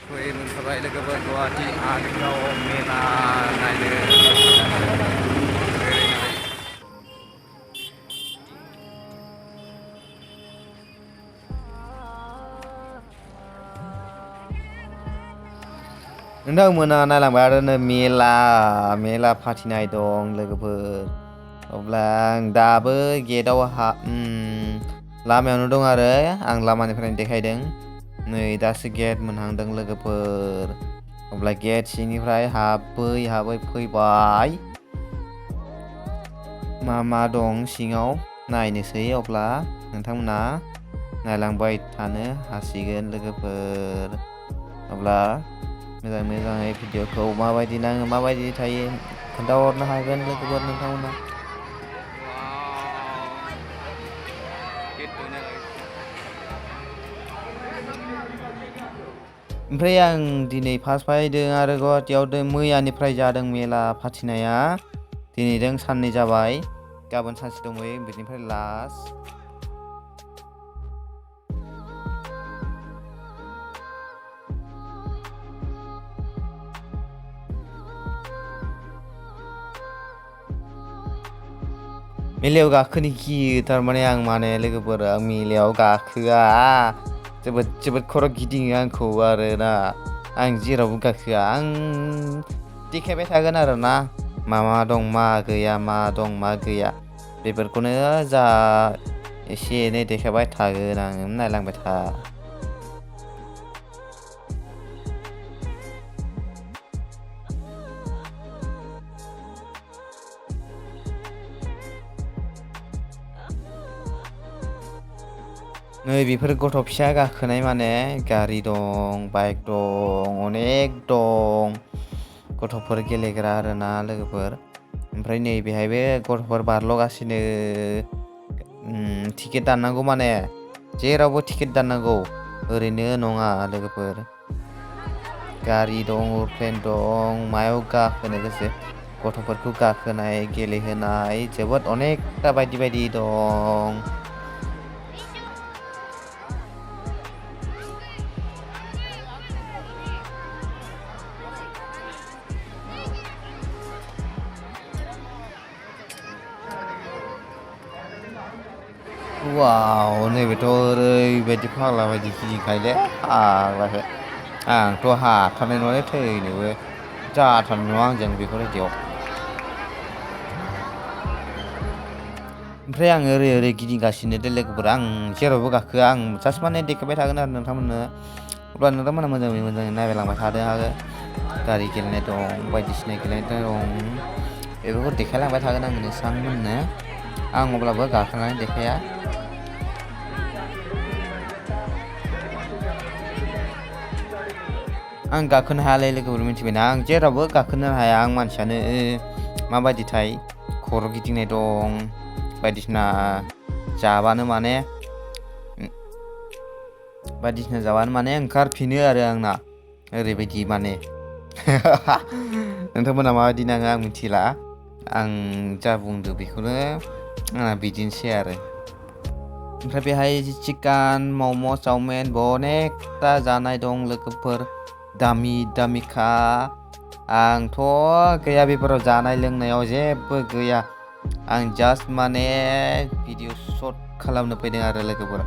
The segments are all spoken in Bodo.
फै मोनखाबाय लोगोफोर गुवाहाटि आरिगाव मेला नायनो नोंथांमोना नायलांबाय आरो मेला फाथिनाय दं लोगोफोर। अब्ला आं दाबो गेटआव लामायावनो दं आरो आं लामानिफ्रायनो देखायदों। नै दासो गेट मोनहांदों लोगोफोर। अब्ला गेट सिंनिफ्राय हाबै फैबाय। मा दं सिङाव नायनोसै अब्ला नोंथांमोना नायलांबाय थानो हासिगोन लोगोफोर। अब्ला मोजाङै भिडिअखौ माबायदि नाङो माबायदि थायो खोन्थाहरनो हागोन लोगोफोर नोंथांमोना। ओमफ्राय आं दिनै फार्स्ट फैदों आरो गुवाहाटियाव मैयानिफ्राय जादों मेला फाथिनाया। दिनैजों साननै जाबाय, गाबोन सानसे दंबावो बिनिफ्राय लास्ट। मेलायाव गाखोनो गियो थारमाने आं लोगोफोर मेलायाव गाखोआ। जोबोद खर' गिदिङो आंखौ आरोना। आं जेरावबो गाखोआ। आं देखायबाय थागोन आरोना मा दं मा गैया, मा दं मा गैया। बेफोरखौनो जा एसे एनै देखायबाय थागोन आं, नायलांबाय था। नै बेफोर गथ' फिसा गाखोनाय गारि दं, बाइक दं, अनेक दं। गथ'फोर गेलेग्रा आरोना लोगोफोर। ओमफ्राय नै बेहायबो गथ'फोर बारल'गासिनो। टिकेट दाननांगौ जेरावबो टिकेट दाननांगौ, ओरैनो नङा लोगोफोर। गारि दं, एर'प्लेन दं, मायाव गाखोनो गोसो गथ'फोरखौ गाखोनाय गेलेहोनाय जोबोद अनेकथा बायदि दं। वाव, नैबेथ' ओरैबायदि फाग्ला बायदि गिदिंखायोलै फाग्लासो। आंथ' हाथारनाय नङालै थैनोबो, जाथारनाय नङा आंजों बेफोरबायदियाव। ओमफ्राय आङो ओरै गिदिंगासिनो दे लोगोफोर। आं जेरावबो गाखोआ, आं जास्ट देखायबाय थागोन आरो नोंथांमोननो। अब्ला नोंथांमोना मोजाङै नायलांबाय थादो आरो। गारि गेलेनाय दं, बायदिसिना गेलेनाय दं, बेफोरखौ देखायलांबाय थागोन आं नोंथांमोननो। आं अब्लाबो गाखोनानै देखाया। आं गाखोनो हायालै लोगोफोर, मिथिबायना। आं जेरावबो गाखोनो हाया। आं मानसियानो माबायदिथाय खर' गिदिंनाय दं, बायदिसिना जाबानो ओंखारफिनो आरो आंना ओरैबायदि नोंथांमोना माबायदि नाङो आं मिथिला। आं जा बुंदों बेखौनो आंना बिदिनोसै आरो। ओमफ्राय बेहाय चिकेन, मम', चावमिन अनेकथा जानाय दं लोगोफोर। दामिखा। आंथ' गैया बेफोराव जानाय लोंनायाव जेबो गैया। आं जास्ट भिडिअ शट खालामनो फैदों आरो लोगोफोर,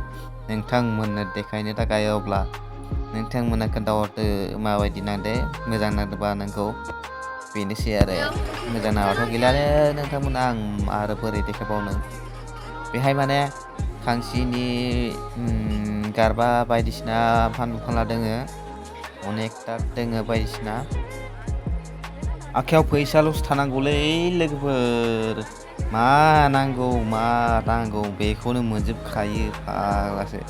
नोंथांमोननो देखायनो थाखाय। अब्ला नोंथांमोना खोन्थाहरदो माबायदि नांदो, मोजां नांदोंबा नोंखौ। बेनोसै आरो, मोजां नाङाबाथ' गैलानो नोंथांमोना, आं आरो बोरै देखायबावनो। बेहाय खांसिनि गारबा बायदिसिना फानलु दोङो, अनेकथा दोङो बायदिसिना। आखायाव फैसाल'सो थानांगौलै लोगोफोर। मा नांगौ बेखौनो मोनजोबखायो फाग्लासो।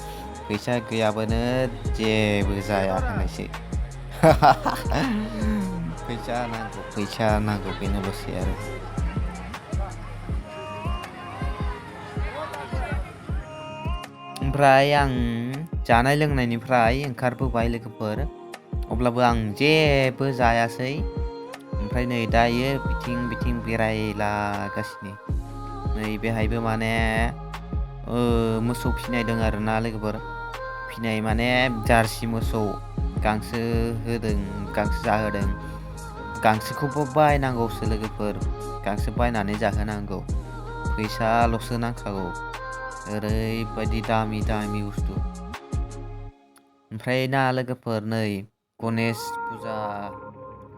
फैसा गैयाबानो जेबो जाया होननायसो। फैसा नांगौ बेनोल'सै आरो। ओमफ्राय आं जानाय लोंनायनिफ्राय ओंखारबोबाय लोगोफोर। अब्लाबो आं जेबो जायासै। ओमफ्राय नै दायो बिथिं बेरायलागासिनो। नै बेहायबो मोसौ फिनाय दं आरोना लोगोफोर। फिनाय जार्सि मोसौ गांसो होदों, गांसो जाहोदों। गांसोखौबो बायनांगौसो लोगोफोर, गांसो बायनानै जाहोनांगौ। फैसाल'सो नांखागौ। ओरैबायदि दामि दामि बुस्थु। ओमफ्राय ना लोगोफोर नै गणेश फुजा,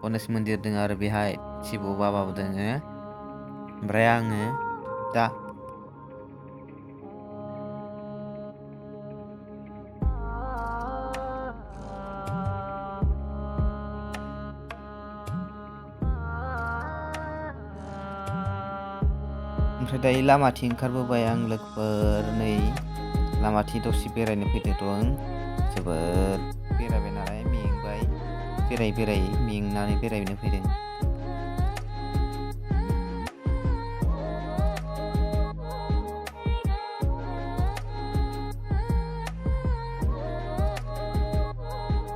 गणेश मन्दिर दङ आरो बेहाय शिब बाबाबो दोङो। ओमफ्राय आङो दा ओमफ्राय दायो लामाथिं ओंखारबोबाय आं लोगोफोर। नै लामाथिं दसे बेरायनो फैदों दं। जोबोद बेरायबाय नालाय मेंबाय, बेरायै मेंनानै बेरायनो फैदों।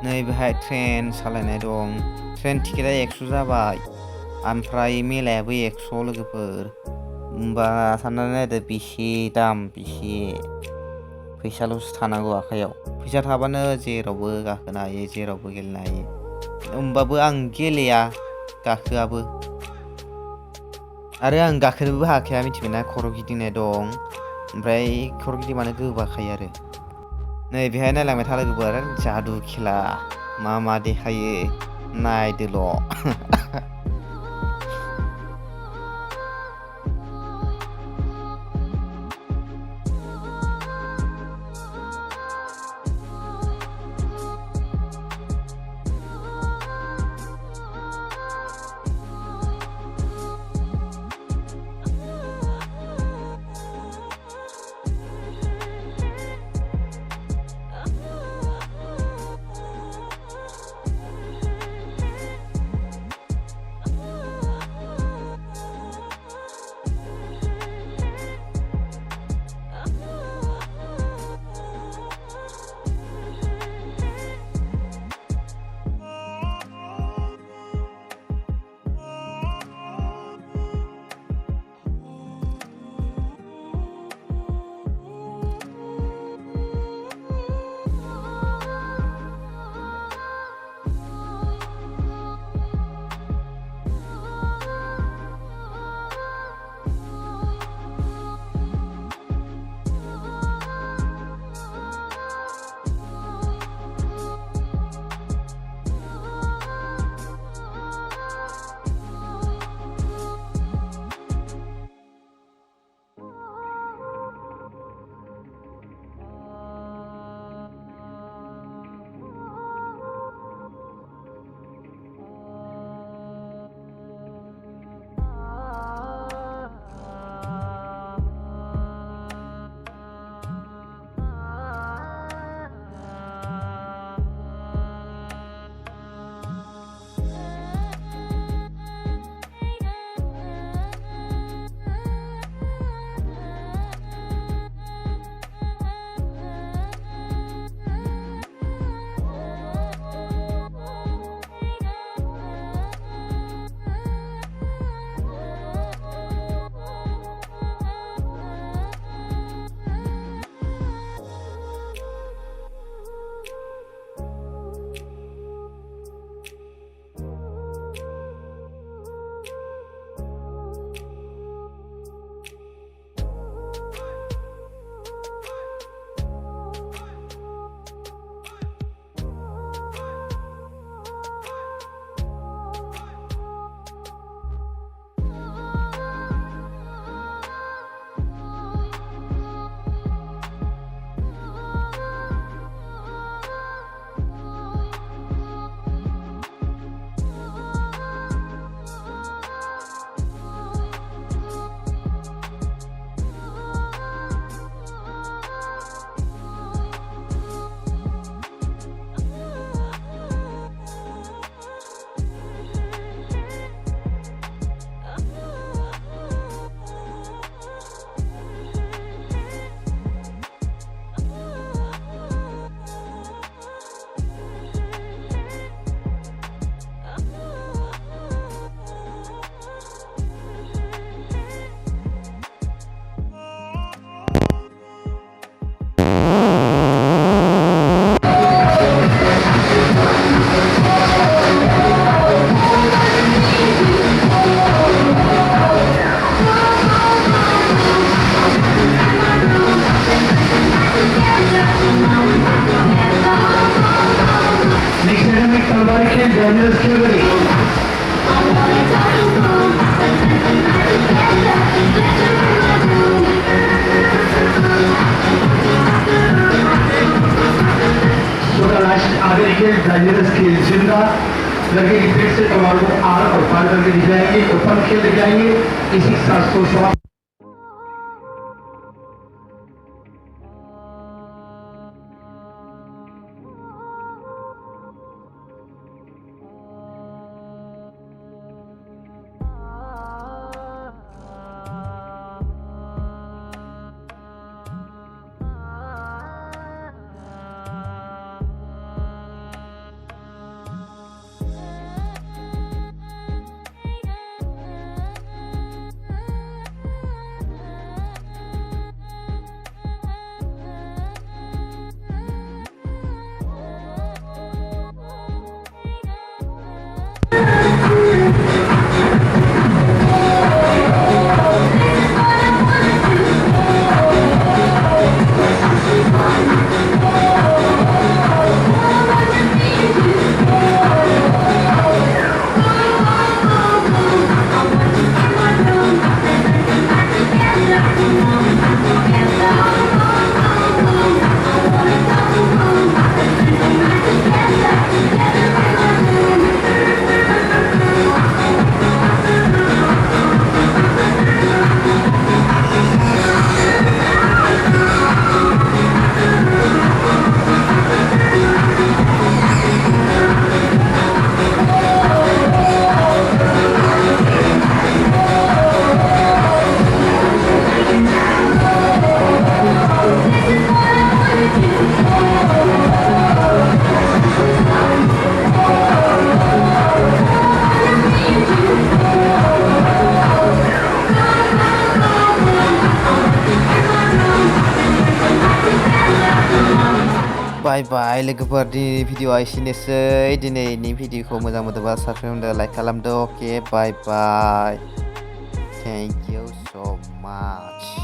नै बेहाय ट्रेन सालायनाय दं। ट्रेन टिकेटआ 100 जाबाय, ओमफ्राय मेलायाबो 100 लोगोफोर। होमबा साननानै नायदो बेसे दाम, बेसे फैसाल'सो थानांगौ आखाइयाव। फैसा थाबानो जेरावबो गाखोनो हायो, जेरावबो गेलेनो हायो। होमबाबो आं गेलेया, गाखोआबो। आरो आं गाखोनोबो हाखाया मिथिबायना, खर' गिदिंनाय दं। ओमफ्राय खर' गिदिंबानो गोबाखायो आरो। नै बेहाय नायलांबाय था लोगोफोर, जादु खेला मा देखायो नायदोल'। American Daniels Kennedy. American Daniels जिंदा लगे फिर से तलवार को आर और पार करके दिखाएंगे, ओपन खेल दिखाएंगे इसी 700 Bye लोगोफोर दिनै भिडिअ'आ एसेनोसै दिनैनि भिडिअ'खौ मोजां मोनोबा साबस्क्राइब खालामदो लाइक खालामदो अके बाय थेंक इउ so much